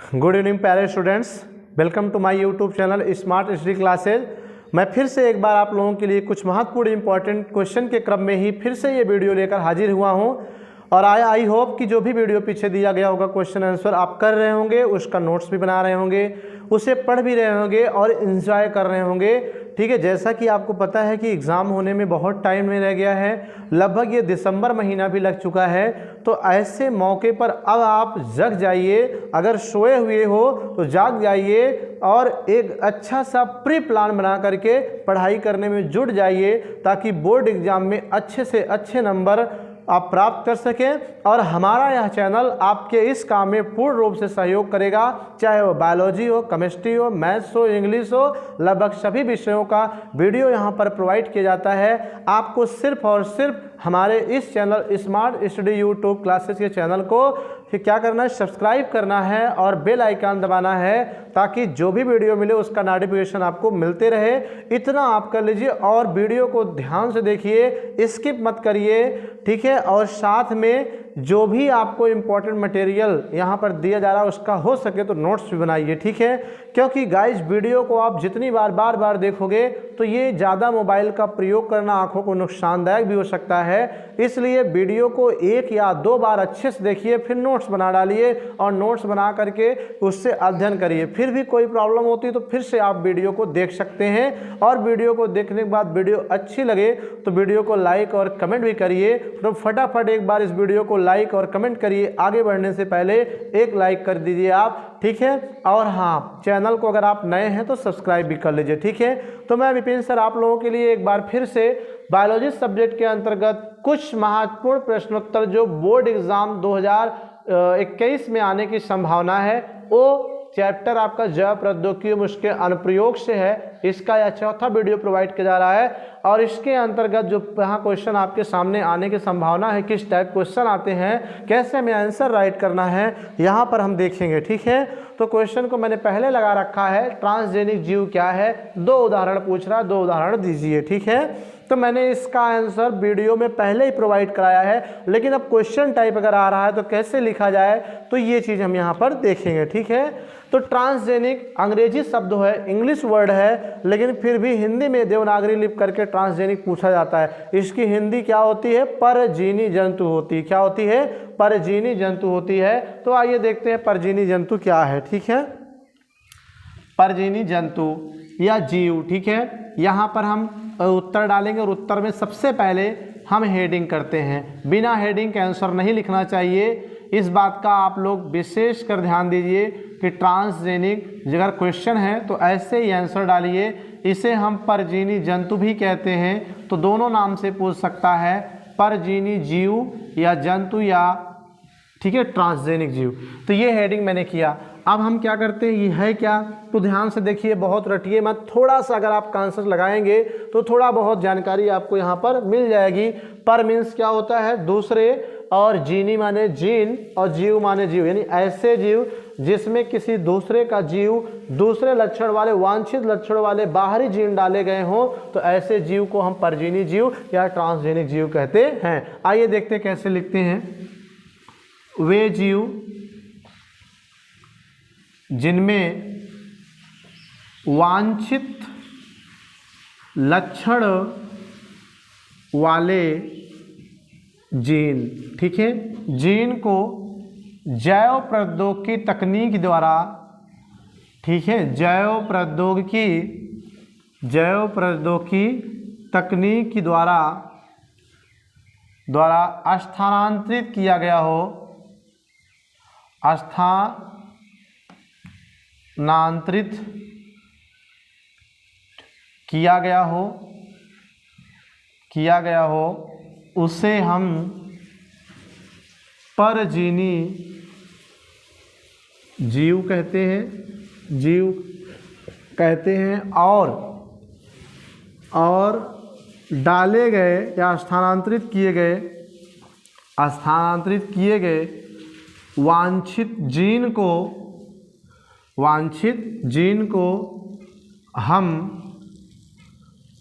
Good evening प्यारे students, welcome to my YouTube channel smart study classes. मैं फिर से एक बार आप लोगों के लिए कुछ महत्वपूर्ण इंपॉर्टेंट क्वेश्चन के क्रम में ही फिर से ये वीडियो लेकर हाजिर हुआ हूँ। और आई होप कि जो भी वीडियो पीछे दिया गया होगा क्वेश्चन आंसर आप कर रहे होंगे, उसका नोट्स भी बना रहे होंगे, उसे पढ़ भी रहे होंगे और इन्जॉय कर रहे होंगे। ठीक है, जैसा कि आपको पता है कि एग्ज़ाम होने में बहुत टाइम नहीं रह गया है, लगभग ये दिसंबर महीना भी लग चुका है। तो ऐसे मौके पर अब आप जग जाइए, अगर सोए हुए हो तो जाग जाइए और एक अच्छा सा प्री प्लान बना करके पढ़ाई करने में जुट जाइए, ताकि बोर्ड एग्ज़ाम में अच्छे से अच्छे नंबर आप प्राप्त कर सकें। और हमारा यह चैनल आपके इस काम में पूर्ण रूप से सहयोग करेगा, चाहे वो बायोलॉजी हो, केमिस्ट्री हो, मैथ्स हो, इंग्लिश हो, लगभग सभी विषयों का वीडियो यहाँ पर प्रोवाइड किया जाता है। आपको सिर्फ और सिर्फ हमारे इस channel smart study YouTube classes के चैनल को क्या करना है, सब्सक्राइब करना है और बेल आइकन दबाना है, ताकि जो भी वीडियो मिले उसका नोटिफिकेशन आपको मिलते रहे। इतना आप कर लीजिए और वीडियो को ध्यान से देखिए, स्किप मत करिए। ठीक है, और साथ में जो भी आपको इम्पोर्टेंट मटेरियल यहाँ पर दिया जा रहा है उसका हो सके तो नोट्स भी बनाइए। ठीक है, क्योंकि गाइस वीडियो को आप जितनी बार बार देखोगे तो ये ज़्यादा मोबाइल का प्रयोग करना आंखों को नुकसानदायक भी हो सकता है। इसलिए वीडियो को एक या दो बार अच्छे से देखिए, फिर नोट्स बना डालिए और नोट्स बना करके उससे अध्ययन करिए। फिर भी कोई प्रॉब्लम होती है तो फिर से आप वीडियो को देख सकते हैं। और वीडियो को देखने के बाद वीडियो अच्छी लगे तो वीडियो को लाइक और कमेंट भी करिए। तो फटाफट एक बार इस वीडियो को लाइक और कमेंट करिए। आगे बढ़ने से पहले एक लाइक कर दीजिए आप, ठीक है। और हाँ, चैनल को अगर आप नए हैं तो सब्सक्राइब भी कर लीजिए। ठीक है, तो मैं विपिन सर आप लोगों के लिए एक बार फिर से बायोलॉजी सब्जेक्ट के अंतर्गत कुछ महत्वपूर्ण प्रश्नोत्तर जो बोर्ड एग्जाम 2021 में आने की संभावना है, वो चैप्टर आपका जैव प्रौद्योगिकी में उसके अनुप्रयोग से है, इसका यह चौथा वीडियो प्रोवाइड किया जा रहा है। और इसके अंतर्गत जो यहाँ क्वेश्चन आपके सामने आने की संभावना है, किस टाइप क्वेश्चन आते हैं, कैसे हमें आंसर राइट करना है, यहाँ पर हम देखेंगे। ठीक है, तो क्वेश्चन को मैंने पहले लगा रखा है, ट्रांसजेनिक जीव क्या है, दो उदाहरण पूछ रहा है, दो उदाहरण दीजिए। ठीक है, तो मैंने इसका आंसर वीडियो में पहले ही प्रोवाइड कराया है, लेकिन अब क्वेश्चन टाइप अगर आ रहा है तो कैसे लिखा जाए, तो ये चीज़ हम यहाँ पर देखेंगे। ठीक है, तो ट्रांसजेनिक अंग्रेजी शब्द है, इंग्लिश वर्ड है, लेकिन फिर भी हिंदी में देवनागरी लिप करके ट्रांसजेनिक पूछा जाता है। इसकी हिंदी क्या होती है, परजीवी जंतु होती है। क्या होती है, परजीवी जंतु होती है। तो आइए देखते हैं परजीवी जंतु क्या है। ठीक है, परजीवी जंतु या जीव। ठीक है, यहाँ पर हम उत्तर डालेंगे और उत्तर में सबसे पहले हम हेडिंग करते हैं। बिना हेडिंग के आंसर नहीं लिखना चाहिए, इस बात का आप लोग विशेष कर ध्यान दीजिए कि ट्रांसजेनिक अगर क्वेश्चन है तो ऐसे ही आंसर डालिए। इसे हम परजीवी जंतु भी कहते हैं, तो दोनों नाम से पूछ सकता है, परजीवी जीव या जंतु या ठीक है ट्रांसजेनिक जीव। तो ये हेडिंग मैंने किया। अब हम क्या करते हैं, ये है क्या, तो ध्यान से देखिए, बहुत रटिए मत, थोड़ा सा अगर आप आंसर लगाएंगे तो थोड़ा बहुत जानकारी आपको यहाँ पर मिल जाएगी। पर मीन्स क्या होता है, दूसरे, और जीनी माने जीन और जीव माने जीव, यानी ऐसे जीव जिसमें किसी दूसरे का जीव दूसरे लक्षण वाले, वांछित लक्षण वाले बाहरी जीन डाले गए हों, तो ऐसे जीव को हम परजीवी जीव या ट्रांसजेनिक जीव कहते हैं। आइए देखते हैं कैसे लिखते हैं। वे जीव जिनमें वांछित लक्षण वाले जीन, ठीक है, जीन को जैव प्रौद्योगिकी तकनीक द्वारा, ठीक है, जैव प्रौद्योगिकी तकनीक द्वारा स्थानांतरित किया गया हो, स्थानांतरित किया गया हो, उसे हम परजीवी जीव कहते हैं। और डाले गए या स्थानांतरित किए गए वांछित जीन को हम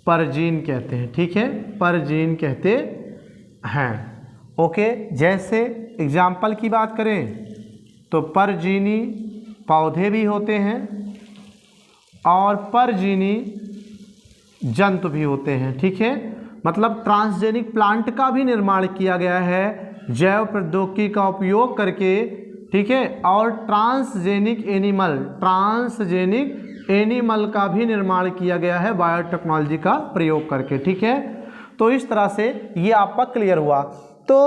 परजीन कहते हैं। ठीक है, परजीन कहते हैं। ओके, जैसे एग्जाम्पल की बात करें तो परजीवी पौधे भी होते हैं और परजीवी जंतु भी होते हैं। ठीक है, मतलब ट्रांसजेनिक प्लांट का भी निर्माण किया गया है जैव प्रौद्योगिकी का उपयोग करके। ठीक है, और ट्रांसजेनिक एनिमल का भी निर्माण किया गया है बायोटेक्नोलॉजी का प्रयोग करके। ठीक है, तो इस तरह से ये आपका क्लियर हुआ। तो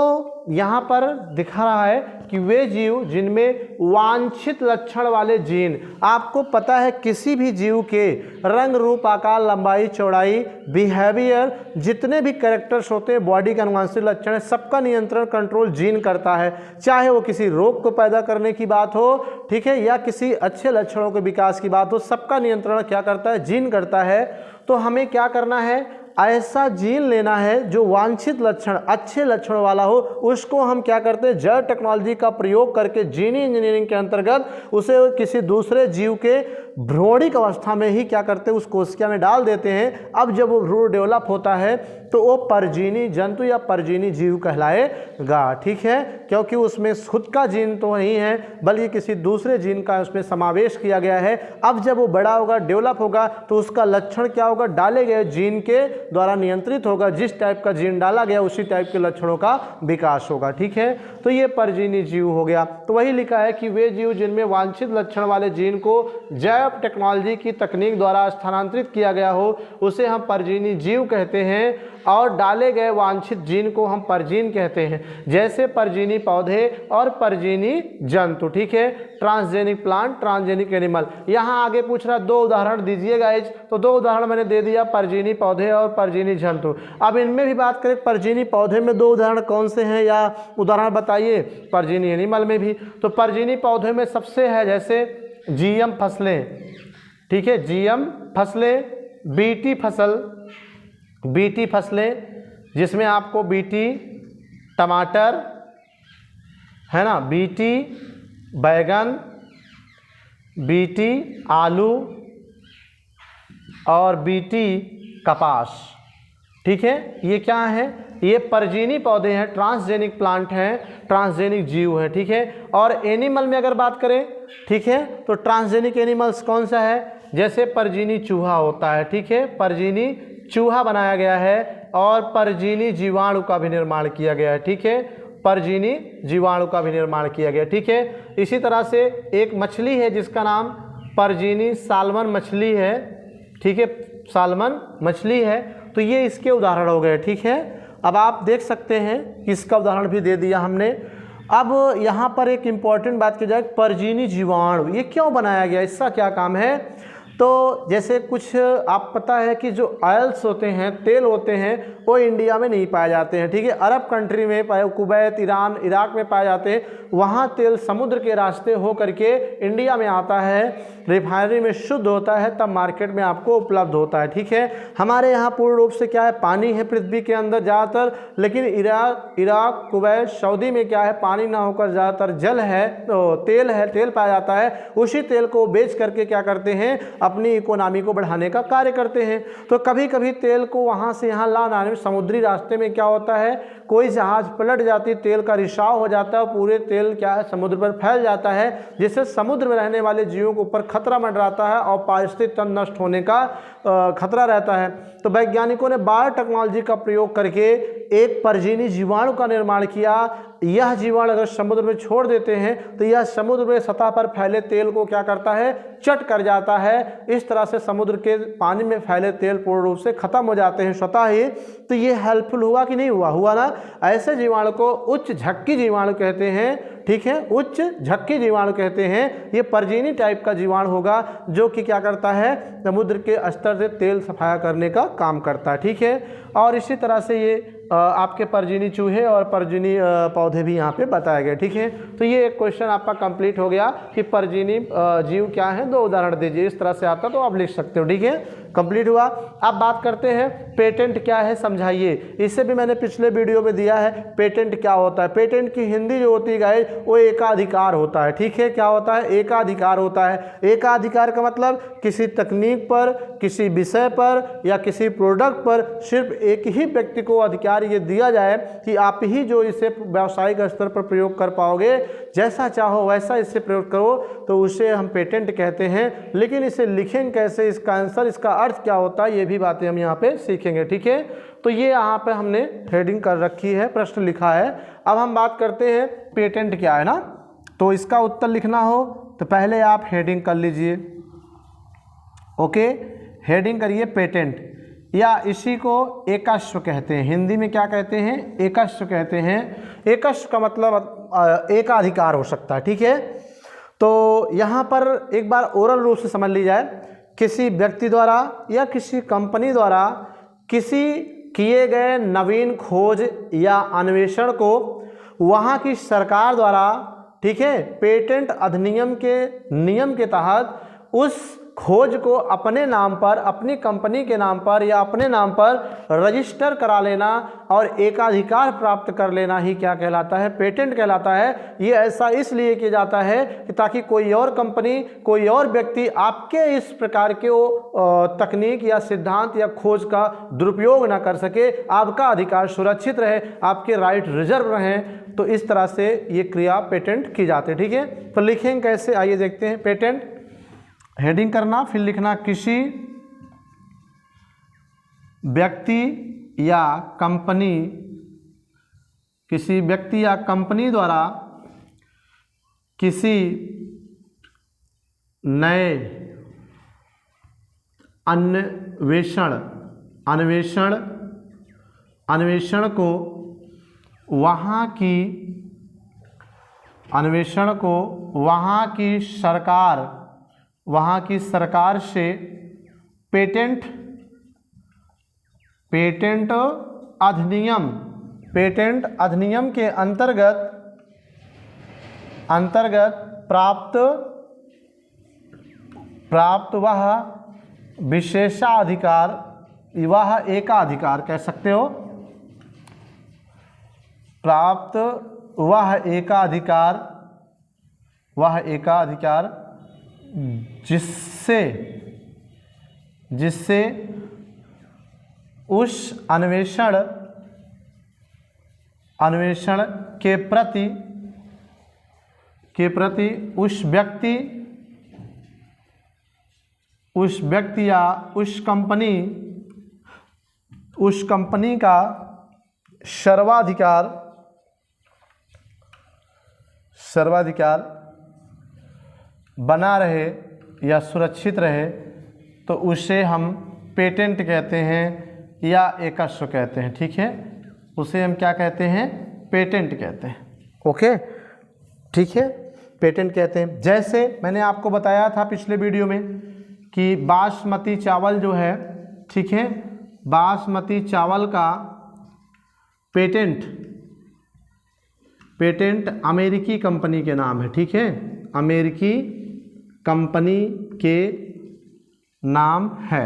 यहाँ पर दिखा रहा है कि वे जीव जिनमें वांछित लक्षण वाले जीन, आपको पता है किसी भी जीव के रंग रूप आकार लंबाई चौड़ाई बिहेवियर जितने भी कैरेक्टर्स होते हैं बॉडी के अनुवांशिक लक्षण है, सबका नियंत्रण कंट्रोल जीन करता है। चाहे वो किसी रोग को पैदा करने की बात हो, ठीक है, या किसी अच्छे लक्षणों के विकास की बात हो, सबका नियंत्रण क्या करता है? जीन करता है। तो हमें क्या करना है? ऐसा जीन लेना है जो वांछित लक्षण अच्छे लक्षण वाला हो, उसको हम क्या करते हैं? जैव टेक्नोलॉजी का प्रयोग करके जीनी इंजीनियरिंग के अंतर्गत उसे किसी दूसरे जीव के भ्रूणिक अवस्था में ही क्या करते हैं? उस कोशिका में डाल देते हैं। अब जब वो भ्रूण डेवलप होता है तो वो परजीवी जंतु या परजीवी जीव कहलाएगा। ठीक है, क्योंकि उसमें खुद का जीन तो नहीं है बल्कि किसी दूसरे जीन का उसमें समावेश किया गया है। अब जब वो बड़ा होगा डेवलप होगा तो उसका लक्षण क्या होगा? डाले गए जीन के द्वारा नियंत्रित होगा। जिस टाइप का जीन डाला गया उसी टाइप के लक्षणों का विकास होगा। ठीक है, तो ये परजीवी जीव हो गया। तो वही लिखा है कि वे जीव जिनमें वांछित लक्षण वाले जीन को जैव टेक्नोलॉजी की तकनीक द्वारा स्थानांतरित किया गया हो उसे हम परजीवी जीव कहते हैं, और डाले गए वांछित जीन को हम परजीन कहते हैं, जैसे परजीवी पौधे और परजीवी जंतु। ठीक है, ट्रांसजेनिक प्लांट, ट्रांसजेनिक एनिमल। यहाँ आगे पूछ रहा 2 उदाहरण दीजिए गाइज, तो 2 उदाहरण मैंने दे दिया, परजीवी पौधे और परजीवी जंतु। अब इनमें भी बात करें, परजीवी पौधे में 2 उदाहरण कौन से हैं या उदाहरण बताइए? परजीवी एनिमल में भी। तो परजीवी पौधे में सबसे है जैसे जीएम फसलें। ठीक है, जीएम फसलें, बीटी फसलें जिसमें आपको बीटी टमाटर है ना, बीटी बैगन, बीटी आलू और बीटी कपास। ठीक है, ये क्या है? ये परजीवी पौधे हैं, ट्रांसजेनिक प्लांट हैं, ट्रांसजेनिक जीव हैं। ठीक है, और एनिमल में अगर बात करें, ठीक है, तो ट्रांसजेनिक एनिमल्स कौन सा है? जैसे परजीवी चूहा होता है। ठीक है, परजीवी चूहा बनाया गया है और परजीवी जीवाणु का भी निर्माण किया गया है। ठीक है, परजीवी जीवाणु का भी निर्माण किया गया। ठीक है, इसी तरह से एक मछली है जिसका नाम परजीवी साल्मन मछली है। ठीक है, साल्मन मछली है। तो ये इसके उदाहरण हो गए। ठीक है, अब आप देख सकते हैं कि इसका उदाहरण भी दे दिया हमने। अब यहाँ पर एक इम्पॉर्टेंट बात की जाए, परजीवी जीवाणु ये क्यों बनाया गया, इसका क्या काम है? तो जैसे कुछ आप पता है कि जो ऑयल्स होते हैं, तेल होते हैं, वो इंडिया में नहीं पाए जाते हैं। ठीक है, अरब कंट्री में पाए, कुवैत, ईरान, इराक में पाए जाते हैं। वहाँ तेल समुद्र के रास्ते हो करके इंडिया में आता है, रिफाइनरी में शुद्ध होता है, तब मार्केट में आपको उपलब्ध होता है। ठीक है, हमारे यहाँ पूर्ण रूप से क्या है? पानी है पृथ्वी के अंदर ज़्यादातर, लेकिन इराक, कुवैत, सऊदी में क्या है? पानी ना होकर ज़्यादातर जल है, तो तेल है, तेल पाया जाता है। उसी तेल को बेच करके क्या करते हैं? अपनी इकोनॉमी को बढ़ाने का कार्य करते हैं। तो कभी कभी तेल को वहाँ से यहाँ लाने में समुद्री रास्ते में क्या होता है? कोई जहाज पलट जाती, तेल का रिसाव हो जाता है, पूरे तेल क्या है? समुद्र पर फैल जाता है, जिससे समुद्र में रहने वाले जीवों के ऊपर खतरा मंडराता है और पारिस्थितिक तंत्र नष्ट होने का खतरा रहता है। तो वैज्ञानिकों ने बायोटेक्नोलॉजी का प्रयोग करके एक परजीवी जीवाणु का निर्माण किया। यह जीवाणु अगर समुद्र में छोड़ देते हैं तो यह समुद्र में सतह पर फैले तेल को क्या करता है? चट कर जाता है। इस तरह से समुद्र के पानी में फैले तेल पूर्ण रूप से खत्म हो जाते हैं स्वतः ही। तो ये हेल्पफुल हुआ कि नहीं हुआ? हुआ ना। ऐसे जीवाणु को उच्च झक्की जीवाणु कहते हैं। ठीक है, उच्च झक्की जीवाणु कहते हैं। ये परजीवी टाइप का जीवाणु होगा जो कि क्या करता है? समुद्र के स्तर से तेल सफाया करने का काम करता है। ठीक है, और इसी तरह से ये आपके परजीवी चूहे और परजीवी पौधे भी यहाँ पे बताए गए। ठीक है, तो ये एक क्वेश्चन आपका कंप्लीट हो गया कि परजीवी जीव क्या है। 2 उदाहरण दीजिए, इस तरह से आता तो आप लिख सकते हो। ठीक है, कंप्लीट हुआ। अब बात करते हैं पेटेंट क्या है, समझाइए। इससे भी मैंने पिछले वीडियो में दिया है पेटेंट क्या होता है। पेटेंट की हिंदी जो होती है वो एकाधिकार होता है। ठीक है, क्या होता है? एकाधिकार होता है। एकाधिकार का मतलब किसी तकनीक पर, किसी विषय पर या किसी प्रोडक्ट पर सिर्फ एक ही व्यक्ति को अधिकार जानकारी ये दिया जाए कि आप ही जो इसे व्यावसायिक स्तर पर प्रयोग कर पाओगे, जैसा चाहो वैसा इसे प्रयोग करो, तो उसे हम पेटेंट कहते हैं। लेकिन इसे लिखेंगे कैसे, इसका आंसर, इसका अर्थ क्या होता है, ये भी बातें हम यहाँ पे सीखेंगे। ठीक है, तो ये यहाँ पे हमने हेडिंग कर रखी है, प्रश्न लिखा है। अब हम बात करते हैं पेटेंट क्या है ना। तो इसका उत्तर लिखना हो तो पहले आप हेडिंग कर लीजिए। ओके, हेडिंग करिए पेटेंट, या इसी को एकस्व कहते हैं। हिंदी में क्या कहते हैं, एकस्व कहते हैं। एकस्व का मतलब एकाधिकार हो सकता है। ठीक है, तो यहाँ पर एक बार ओरल रूप से समझ ली जाए, किसी व्यक्ति द्वारा या किसी कंपनी द्वारा किसी किए गए नवीन खोज या अन्वेषण को वहाँ की सरकार द्वारा, ठीक है, पेटेंट अधिनियम के नियम के तहत उस खोज को अपने नाम पर, अपनी कंपनी के नाम पर या अपने नाम पर रजिस्टर करा लेना और एकाधिकार प्राप्त कर लेना ही क्या कहलाता है, पेटेंट कहलाता है। ये ऐसा इसलिए किया जाता है कि ताकि कोई और कंपनी, कोई और व्यक्ति आपके इस प्रकार के तकनीक या सिद्धांत या खोज का दुरुपयोग ना कर सके, आपका अधिकार सुरक्षित रहे, आपके राइट रिजर्व रहें। तो इस तरह से ये क्रिया पेटेंट की जाती है। ठीक है, तो लिखेंगे कैसे, आइए देखते हैं। पेटेंट हेडिंग करना, फिर लिखना किसी व्यक्ति या कंपनी, किसी व्यक्ति या कंपनी द्वारा किसी नए अन्वेषण को वहाँ की सरकार से पेटेंट अधिनियम के अंतर्गत प्राप्त वह विशेषाधिकार, वह एकाधिकार कह सकते हो, प्राप्त वह एकाधिकार जिससे उस अन्वेषण के प्रति उस व्यक्ति या उस कंपनी का सर्वाधिकार बना रहे या सुरक्षित रहे, तो उसे हम पेटेंट कहते हैं या एकस्व कहते हैं। ठीक है, उसे हम क्या कहते हैं, पेटेंट कहते हैं। ओके, ठीक है, पेटेंट कहते हैं। जैसे मैंने आपको बताया था पिछले वीडियो में कि बासमती चावल जो है, ठीक है, बासमती चावल का पेटेंट अमेरिकी कंपनी के नाम है। ठीक है, अमेरिकी कंपनी के नाम है।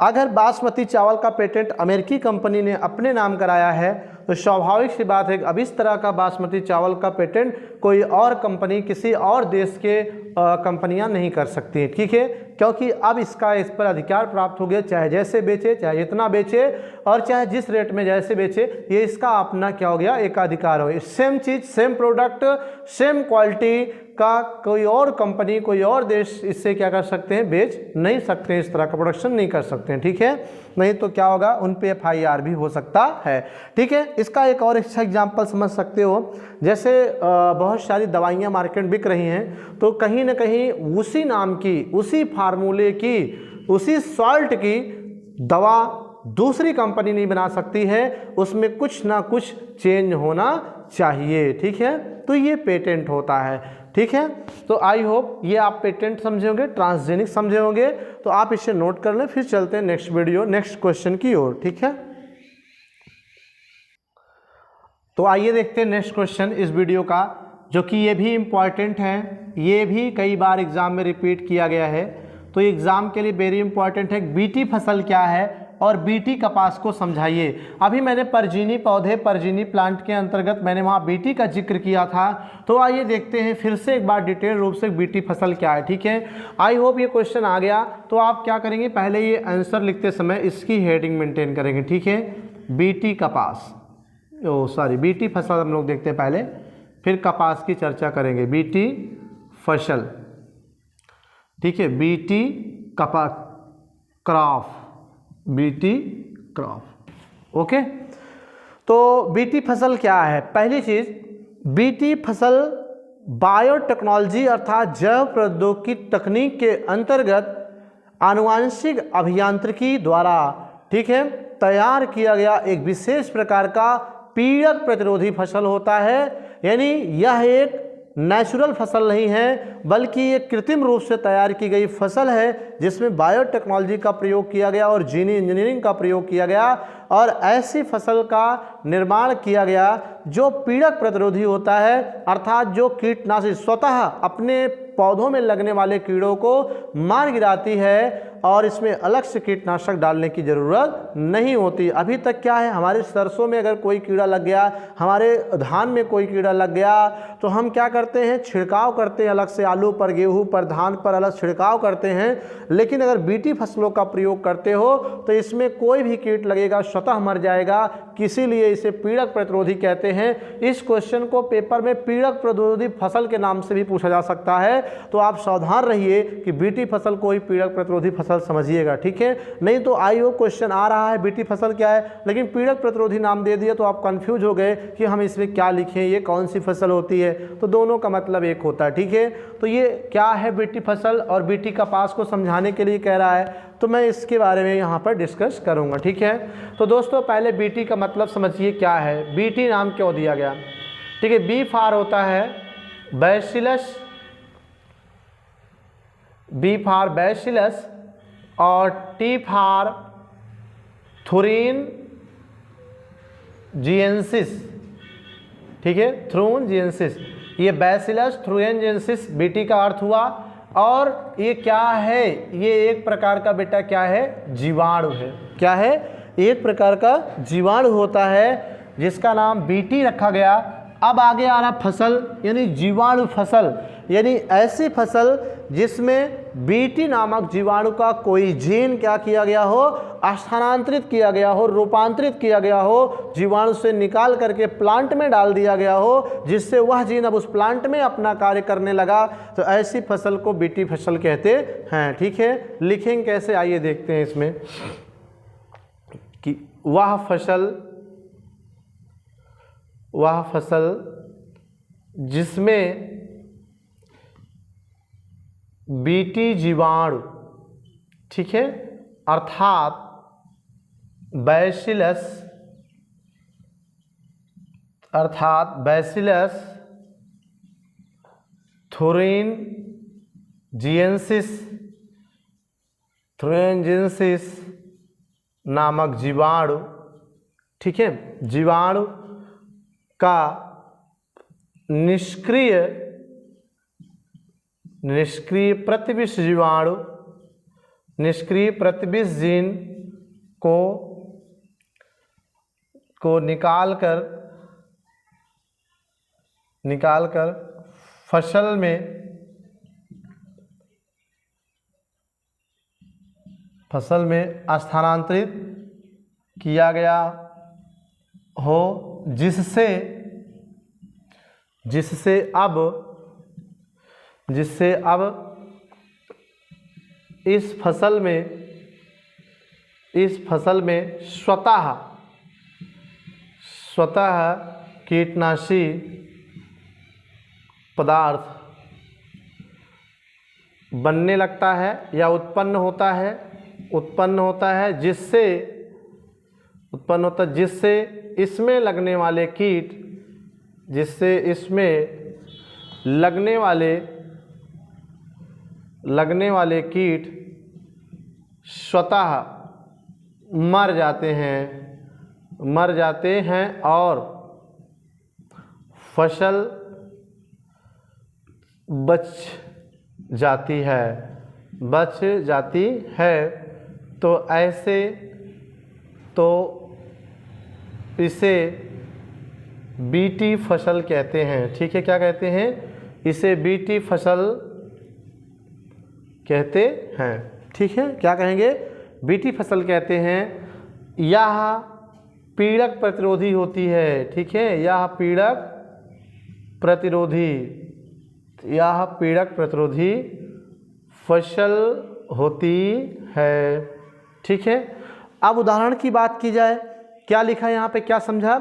अगर बासमती चावल का पेटेंट अमेरिकी कंपनी ने अपने नाम कराया है, तो स्वाभाविक सी बात है कि अब इस तरह का बासमती चावल का पेटेंट कोई और कंपनी, किसी और देश के कंपनियां नहीं कर सकती हैं। ठीक है, क्योंकि अब इस पर अधिकार प्राप्त हो गया, चाहे जैसे बेचे, चाहे जितना बेचे और चाहे जिस रेट में जैसे बेचे, ये इसका अपना क्या हो गया, एकाधिकार हो। सेम चीज़, सेम प्रोडक्ट, सेम क्वालिटी का कोई और कंपनी, कोई और देश इससे क्या कर सकते हैं, बेच नहीं सकते, इस तरह का प्रोडक्शन नहीं कर सकते हैं। ठीक है, नहीं तो क्या होगा, उन पे FIR भी हो सकता है। ठीक है, इसका एक और अच्छा एग्जांपल समझ सकते हो, जैसे बहुत सारी दवाइयाँ मार्केट बिक रही हैं, तो कहीं ना कहीं उसी नाम की, उसी फार्मूले की, उसी सॉल्ट की दवा दूसरी कंपनी नहीं बना सकती है, उसमें कुछ ना कुछ चेंज होना चाहिए। ठीक है, तो ये पेटेंट होता है। ठीक है, तो आई होप ये आप पेटेंट समझे होंगे, ट्रांसजेनिक समझे होंगे, तो आप इसे नोट कर लें। फिर चलते हैं नेक्स्ट वीडियो, नेक्स्ट क्वेश्चन की ओर। ठीक है, तो आइए देखते हैं नेक्स्ट क्वेश्चन इस वीडियो का, जो कि ये भी इम्पॉर्टेंट है, ये भी कई बार एग्जाम में रिपीट किया गया है, तो एग्जाम के लिए वेरी इंपॉर्टेंट है। बीटी फसल क्या है और बीटी कपास को समझाइए। अभी मैंने परजीनी पौधे, परजीनी प्लांट के अंतर्गत मैंने वहाँ बीटी का जिक्र किया था, तो आइए देखते हैं फिर से एक बार डिटेल रूप से बीटी फसल क्या है। ठीक है, आई होप ये क्वेश्चन आ गया। तो आप क्या करेंगे, पहले ये आंसर लिखते समय इसकी हेडिंग मेंटेन करेंगे। ठीक है, बीटी कपास, बीटी फसल हम लोग देखते हैं पहले, फिर कपास की चर्चा करेंगे। बीटी फसल, ठीक है, BT crop, BT crop. Okay, तो बीटी फसल क्या है? पहली चीज, बीटी फसल बायोटेक्नोलॉजी अर्थात जैव प्रौद्योगिकी तकनीक के अंतर्गत आनुवांशिक अभियांत्रिकी द्वारा, ठीक है, तैयार किया गया एक विशेष प्रकार का पीड़क प्रतिरोधी फसल होता है। यानी यह एक नेचुरल फसल नहीं है, बल्कि ये कृत्रिम रूप से तैयार की गई फसल है जिसमें बायोटेक्नोलॉजी का प्रयोग किया गया और जीनी इंजीनियरिंग का प्रयोग किया गया और ऐसी फसल का निर्माण किया गया जो पीड़क प्रतिरोधी होता है, अर्थात जो कीटनाशी स्वतः अपने पौधों में लगने वाले कीड़ों को मार गिराती है और इसमें अलग से कीटनाशक डालने की ज़रूरत नहीं होती। अभी तक क्या है, हमारे सरसों में अगर कोई कीड़ा लग गया, हमारे धान में कोई कीड़ा लग गया, तो हम क्या करते हैं, छिड़काव करते हैं अलग से, आलू पर, गेहूं पर, धान पर अलग छिड़काव करते हैं। लेकिन अगर बीटी फसलों का प्रयोग करते हो तो इसमें कोई भी कीट लगेगा स्वतः मर जाएगा, इसीलिए इसे पीड़क प्रतिरोधी कहते हैं। इस क्वेश्चन को पेपर में पीड़क प्रतिरोधी फसल के नाम से भी पूछा जा सकता है, तो आप सावधान रहिए कि बीटी फसल को ही पीड़क प्रतिरोधी फसल समझिएगा, ठीक है। नहीं तो आईओ क्वेश्चन आ रहा है बीटी फसल क्या है, लेकिन पीड़क प्रतिरोधी नाम दे दिया तो आप कंफ्यूज हो गए कि हम इसमें क्या लिखें, ये कौन सी फसल होती है। तो दोनों का मतलब एक होता है, ठीक है। तो ये क्या है बीटी फसल और बीटी कपास को समझाने के लिए कह रहा है, तो मैं इसके बारे में यहाँ पर डिस्कस करूँगा, ठीक है। तो दोस्तों पहले बीटी का मतलब समझिए क्या है, बीटी नाम क्यों दिया गया, ठीक है। बी फार होता है बैसिलस, बी फार बैसिलस और टी फार थुरिन जिएंसिस, ठीक है, थ्रून जिएंसिस। ये बैसिलस थ्रुएंजिएंसिस बीटी का अर्थ हुआ। और ये क्या है, ये एक प्रकार का बेटा क्या है, जीवाणु है। क्या है, एक प्रकार का जीवाणु होता है जिसका नाम बीटी रखा गया। अब आगे आ रहा फसल, यानी जीवाणु फसल, यानी ऐसी फसल जिसमें बीटी नामक जीवाणु का कोई जीन क्या किया गया हो, स्थानांतरित किया गया हो, रूपांतरित किया गया हो, जीवाणु से निकाल करके प्लांट में डाल दिया गया हो, जिससे वह जीन अब उस प्लांट में अपना कार्य करने लगा, तो ऐसी फसल को बीटी फसल कहते हैं, ठीक है। लिखेंगे कैसे, आइए देखते हैं इसमें कि वह फसल जिसमें बीटी जीवाणु, ठीक है, अर्थात बैसिलस थ्रुएंजिएंसिस नामक जीवाणु, ठीक है, जीवाणु का निष्क्रिय प्रतिविष जीवाणु, निष्क्रिय प्रतिविष जीन को निकाल कर फसल में स्थानांतरित किया गया हो, जिससे अब इस फसल में स्वतः कीटनाशी पदार्थ बनने लगता है या उत्पन्न होता है, जिससे इसमें लगने वाले कीट स्वतः मर जाते हैं और फसल बच जाती है। तो इसे बीटी फसल कहते हैं, ठीक है। क्या कहते हैं, इसे बीटी फसल कहते हैं, ठीक है। क्या कहेंगे, बीटी फसल कहते हैं। पीड़क प्रतिरोधी होती है, ठीक है। यह पीड़क प्रतिरोधी फसल होती है, ठीक है। अब उदाहरण की बात की जाए, क्या लिखा है यहाँ पे, क्या समझा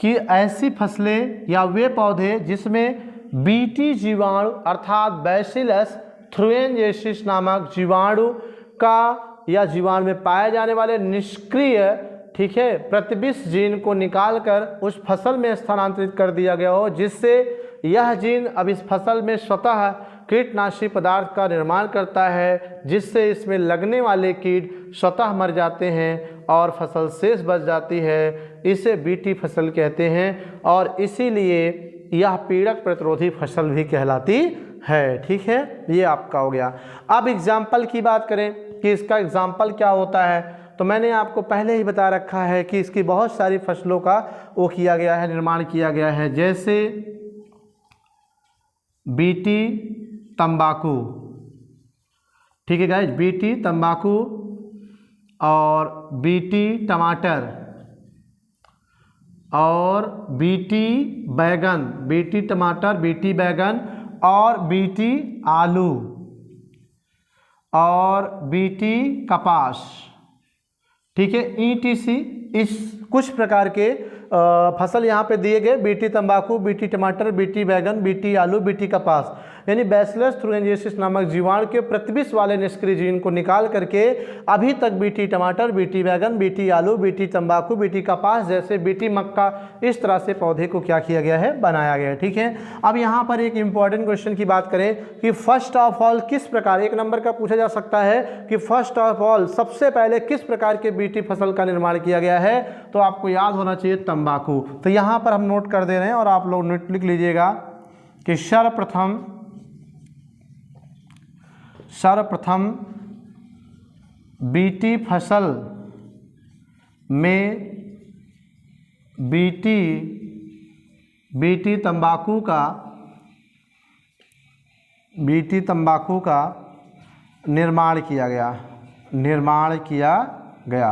कि ऐसी फसलें या वे पौधे जिसमें बीटी जीवाणु अर्थात बैसिलस थ्रुएंजेसिस नामक जीवाणु का या जीवाणु में पाए जाने वाले निष्क्रिय, ठीक है, प्रतिबिंब जीन को निकालकर उस फसल में स्थानांतरित कर दिया गया हो, जिससे यह जीन अब इस फसल में स्वतः कीटनाशी पदार्थ का निर्माण करता है, जिससे इसमें लगने वाले कीट स्वतः मर जाते हैं और फसल शेष बच जाती है। इसे बीटी फसल कहते हैं और इसीलिए यह पीड़क प्रतिरोधी फसल भी कहलाती है, ठीक है। ये आपका हो गया। अब एग्जाम्पल की बात करें कि इसका एग्जाम्पल क्या होता है, तो मैंने आपको पहले ही बता रखा है कि इसकी बहुत सारी फसलों का वो किया गया है, निर्माण किया गया है, जैसे बीटी तंबाकू, ठीक है गाइस, बीटी तंबाकू और बीटी टमाटर और बीटी बैगन, बीटी टमाटर, बीटी बैगन और बीटी आलू और बीटी कपास, ठीक है, ETC। इस कुछ प्रकार के फसल यहाँ पे दिए गए, बीटी तंबाकू, बीटी टमाटर, बीटी बैगन, बीटी आलू, बीटी कपास, यानी बैसिलस थ्रुएंजेसिस नामक जीवाणु के प्रतिबिंब वाले निष्क्रिय जीन को निकाल करके अभी तक बीटी टमाटर, बीटी बैगन, बीटी आलू, बीटी तंबाकू, बीटी कपास जैसे बीटी मक्का, इस तरह से पौधे को क्या किया गया है, बनाया गया है, ठीक है। अब यहाँ पर एक इंपॉर्टेंट क्वेश्चन की बात करें कि फर्स्ट ऑफ ऑल किस प्रकार, एक नंबर का पूछा जा सकता है कि फर्स्ट ऑफ ऑल सबसे पहले किस प्रकार के बीटी फसल का निर्माण किया गया है, तो आपको याद होना चाहिए तंबाकू। तो यहाँ पर हम नोट कर दे रहे हैं और आप लोग नोट लिख लीजिएगा कि सर्वप्रथम बीटी फसल में बीटी तंबाकू का निर्माण किया गया।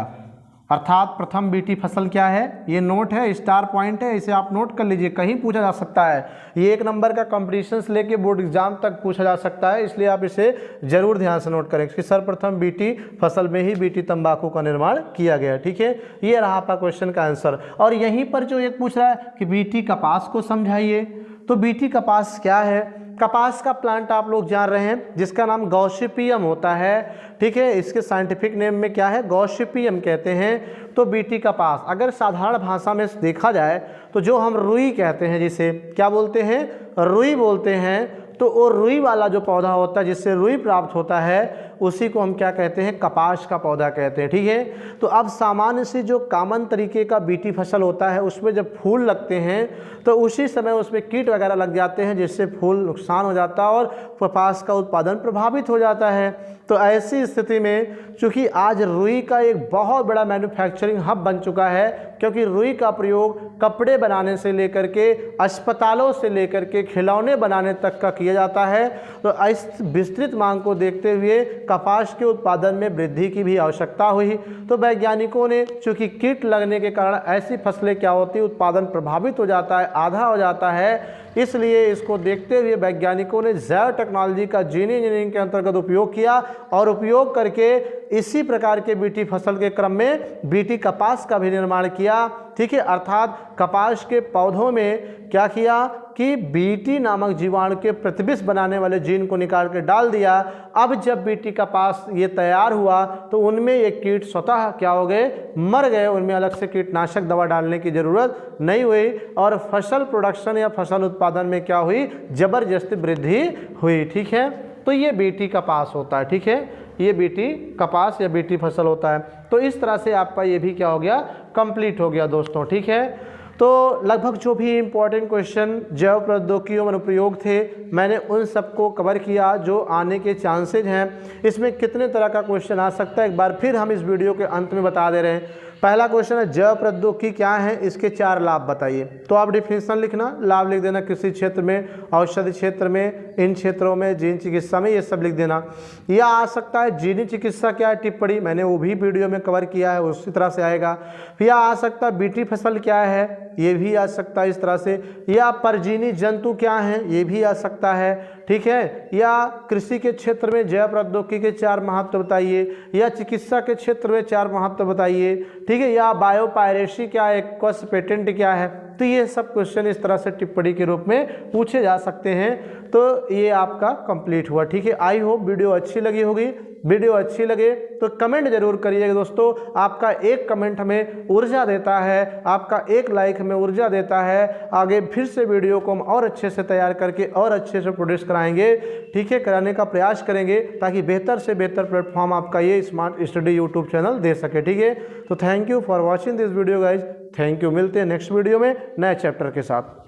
अर्थात प्रथम बीटी फसल क्या है, ये नोट है, स्टार पॉइंट है, इसे आप नोट कर लीजिए, कहीं पूछा जा सकता है। ये एक नंबर का कंपटीशन से लेके बोर्ड एग्जाम तक पूछा जा सकता है, इसलिए आप इसे जरूर ध्यान से नोट करें कि सर्वप्रथम बीटी फसल में ही बीटी तंबाकू का निर्माण किया गया, ठीक है। ये रहा आपका क्वेश्चन का आंसर। और यहीं पर जो एक पूछ रहा है कि बीटी कपास को समझाइए, तो बीटी कपास क्या है, कपास का प्लांट आप लोग जान रहे हैं जिसका नाम गॉसिपियम होता है, ठीक है। इसके साइंटिफिक नेम में क्या है, गॉसिपियम कहते हैं। तो बीटी कपास अगर साधारण भाषा में देखा जाए तो जो हम रुई कहते हैं, जिसे क्या बोलते हैं, रुई बोलते हैं, तो वो रुई वाला जो पौधा होता है जिससे रुई प्राप्त होता है उसी को हम क्या कहते हैं, कपास का पौधा कहते हैं, ठीक है। तो अब सामान्य से जो कॉमन तरीके का बीटी फसल होता है उसमें जब फूल लगते हैं तो उसी समय उसमें कीट वगैरह लग जाते हैं जिससे फूल नुकसान हो जाता है और कपास का उत्पादन प्रभावित हो जाता है। तो ऐसी स्थिति में चूँकि आज रुई का एक बहुत बड़ा मैन्युफैक्चरिंग हब बन चुका है, क्योंकि रुई का प्रयोग कपड़े बनाने से लेकर के अस्पतालों से लेकर के खिलौने बनाने तक का किया जाता है। तो इस विस्तृत मांग को देखते हुए कपास के उत्पादन में वृद्धि की भी आवश्यकता हुई। तो वैज्ञानिकों ने चूँकि कीट लगने के कारण ऐसी फसलें क्या होती, उत्पादन प्रभावित हो जाता है, आधा हो जाता है, इसलिए इसको देखते हुए वैज्ञानिकों ने जैव टेक्नोलॉजी का जीन इंजीनियरिंग के अंतर्गत उपयोग किया और उपयोग करके इसी प्रकार के बीटी फसल के क्रम में बीटी कपास का भी निर्माण किया, ठीक है। अर्थात कपास के पौधों में क्या किया कि बीटी नामक जीवाणु के प्रतिबिंब बनाने वाले जीन को निकाल के डाल दिया। अब जब बीटी कपास ये तैयार हुआ तो उनमें ये कीट स्वतः क्या हो गए, मर गए, उनमें अलग से कीटनाशक दवा डालने की ज़रूरत नहीं हुई और फसल प्रोडक्शन या फसल उत्पादन में क्या हुई, ज़बरदस्ती वृद्धि हुई, ठीक है। तो ये बीटी कपास होता है, ठीक है, ये बीटी कपास या बीटी फसल होता है। तो इस तरह से आपका ये भी क्या हो गया, कंप्लीट हो गया दोस्तों, ठीक है। तो लगभग जो भी इम्पोर्टेंट क्वेश्चन जैव प्रौद्योगिकियों में अनुप्रयोग थे मैंने उन सबको कवर किया जो आने के चांसेज हैं। इसमें कितने तरह का क्वेश्चन आ सकता है एक बार फिर हम इस वीडियो के अंत में बता दे रहे हैं। पहला क्वेश्चन है जैव प्रौद्योगिकी क्या है, इसके 4 लाभ बताइए। तो आप डिफिनेशन लिखना, लाभ लिख देना, कृषि क्षेत्र में, औषधि क्षेत्र में, इन क्षेत्रों में, जीन चिकित्सा में, ये सब लिख देना। यह आ सकता है जीनी चिकित्सा क्या है टिप्पणी, मैंने वो भी वीडियो में कवर किया है, उसी तरह से आएगा। फिर यह आ सकता है बीटी फसल क्या है, ये भी आ सकता है इस तरह से। या परजीवी जंतु क्या है, ये भी आ सकता है, ठीक है। या कृषि के क्षेत्र में जैव प्रौद्योगिकी के 4 महत्व बताइए, या चिकित्सा के क्षेत्र में 4 महत्व बताइए, ठीक है। या बायोपायरेसी क्या है, क्वस पेटेंट क्या है। तो ये सब क्वेश्चन इस तरह से टिप्पणी के रूप में पूछे जा सकते हैं। तो ये आपका कंप्लीट हुआ, ठीक है। आई होप वीडियो अच्छी लगी होगी। वीडियो अच्छी लगे तो कमेंट जरूर करिएगा दोस्तों, आपका एक कमेंट हमें ऊर्जा देता है, आपका एक लाइक हमें ऊर्जा देता है। आगे फिर से वीडियो को हम और अच्छे से तैयार करके और अच्छे से प्रोड्यूस कराएंगे, ठीक है, कराने का प्रयास करेंगे ताकि बेहतर से बेहतर प्लेटफॉर्म आपका ये स्मार्ट स्टडी यूट्यूब चैनल दे सके, ठीक है। तो thank you for watching this video guys, thank you. मिलते हैं नेक्स्ट वीडियो में नए चैप्टर के साथ।